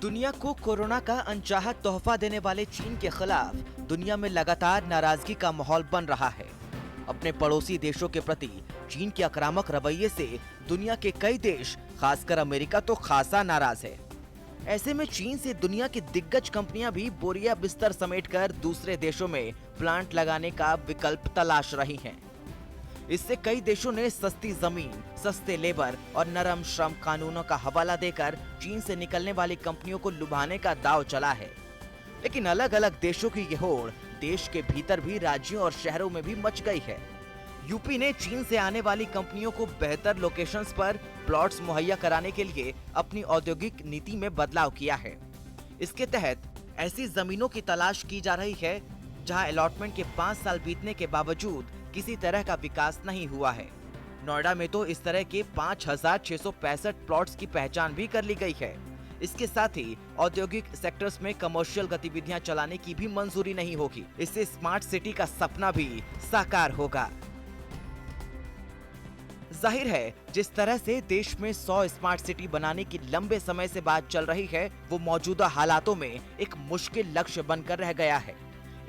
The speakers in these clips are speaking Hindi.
दुनिया को कोरोना का अनचाहा तोहफा देने वाले चीन के खिलाफ दुनिया में लगातार नाराजगी का माहौल बन रहा है। अपने पड़ोसी देशों के प्रति चीन के आक्रामक रवैये से दुनिया के कई देश, खासकर अमेरिका तो खासा नाराज है। ऐसे में चीन से दुनिया की दिग्गज कंपनियां भी बोरिया बिस्तर समेटकर दूसरे देशों में प्लांट लगाने का विकल्प तलाश रही हैं। इससे कई देशों ने सस्ती जमीन, सस्ते लेबर और नरम श्रम कानूनों का हवाला देकर चीन से निकलने वाली कंपनियों को लुभाने का दांव चला है। लेकिन अलग अलग देशों की ये होड़ देश के भीतर भी राज्यों और शहरों में भी मच गई है। यूपी ने चीन से आने वाली कंपनियों को बेहतर लोकेशंस पर प्लॉट्स मुहैया कराने के लिए अपनी औद्योगिक नीति में बदलाव किया है। इसके तहत ऐसी जमीनों की तलाश की जा रही है जहां अलॉटमेंट के 5 साल बीतने के बावजूद किसी तरह का विकास नहीं हुआ है। नोएडा में तो इस तरह के 5,665 प्लॉट्स की पहचान भी कर ली गई है। इसके साथ ही औद्योगिक सेक्टर्स में कमर्शियल गतिविधियां चलाने की भी मंजूरी नहीं होगी। इससे स्मार्ट सिटी का सपना भी साकार होगा। जाहिर है, जिस तरह से देश में 100 स्मार्ट सिटी बनाने की लंबे समय से बात चल रही है, वो मौजूदा हालातों में एक मुश्किल लक्ष्य बनकर रह गया है।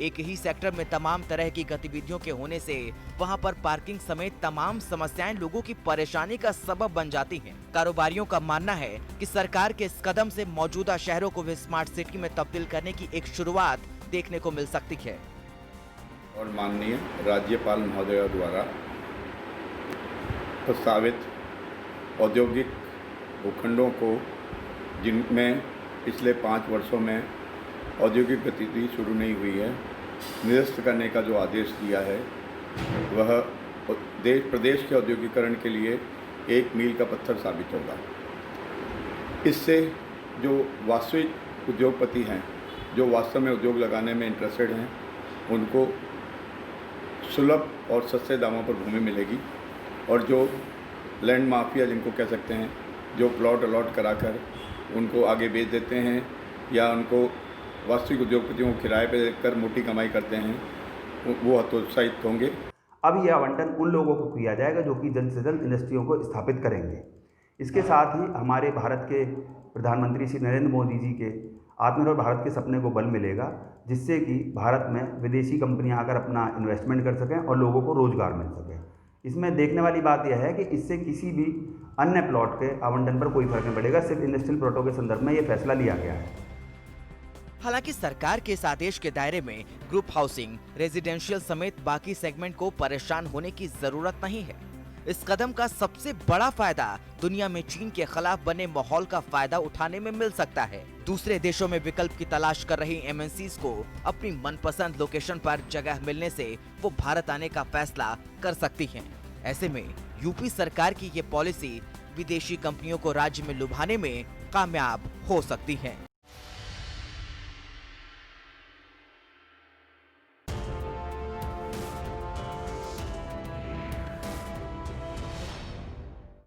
एक ही सेक्टर में तमाम तरह की गतिविधियों के होने से वहां पर पार्किंग समेत तमाम समस्याएं लोगों की परेशानी का सबब बन जाती हैं। कारोबारियों का मानना है कि सरकार के इस कदम से मौजूदा शहरों को भी स्मार्ट सिटी में तब्दील करने की एक शुरुआत देखने को मिल सकती है। और माननीय राज्यपाल महोदय द्वारा प्रस्तावित औद्योगिक भूखंडों को, जिनमें पिछले 5 वर्षों में औद्योगिक गतिविधि शुरू नहीं हुई है, निरस्त करने का जो आदेश दिया है, वह प्रदेश के औद्योगिकरण के लिए एक मील का पत्थर साबित होगा। इससे जो वास्तविक उद्योगपति हैं, जो वास्तव में उद्योग लगाने में इंटरेस्टेड हैं, उनको सुलभ और सस्ते दामों पर भूमि मिलेगी। और जो लैंड माफिया जिनको कह सकते हैं, जो प्लॉट अलॉट कराकर उनको आगे बेच देते हैं या उनको वास्तविक उद्योगपतियों को किराए पर देकर मोटी कमाई करते हैं, वो हतोत्साहित होंगे। अब यह आवंटन उन लोगों को किया जाएगा जो कि जल्द से जल्द इंडस्ट्रियों को स्थापित करेंगे। इसके साथ ही हमारे भारत के प्रधानमंत्री श्री नरेंद्र मोदी जी के आत्मनिर्भर भारत के सपने को बल मिलेगा, जिससे कि भारत में विदेशी कंपनियां आकर अपना इन्वेस्टमेंट कर सकें और लोगों को रोजगार मिल सके। इसमें देखने वाली बात यह है कि इससे किसी भी अन्य प्लॉट के आवंटन पर कोई फर्क नहीं पड़ेगा। सिर्फ इंडस्ट्रियल प्लॉटों के संदर्भ में यह फैसला लिया गया है। हालांकि सरकार के इस आदेश के दायरे में ग्रुप हाउसिंग, रेजिडेंशियल समेत बाकी सेगमेंट को परेशान होने की जरूरत नहीं है। इस कदम का सबसे बड़ा फायदा दुनिया में चीन के खिलाफ बने माहौल का फायदा उठाने में मिल सकता है। दूसरे देशों में विकल्प की तलाश कर रही एमएनसीज को अपनी मनपसंद लोकेशन पर जगह मिलने से वो भारत आने का फैसला कर सकती हैं। ऐसे में यूपी सरकार की ये पॉलिसी विदेशी कंपनियों को राज्य में लुभाने में कामयाब हो सकती है।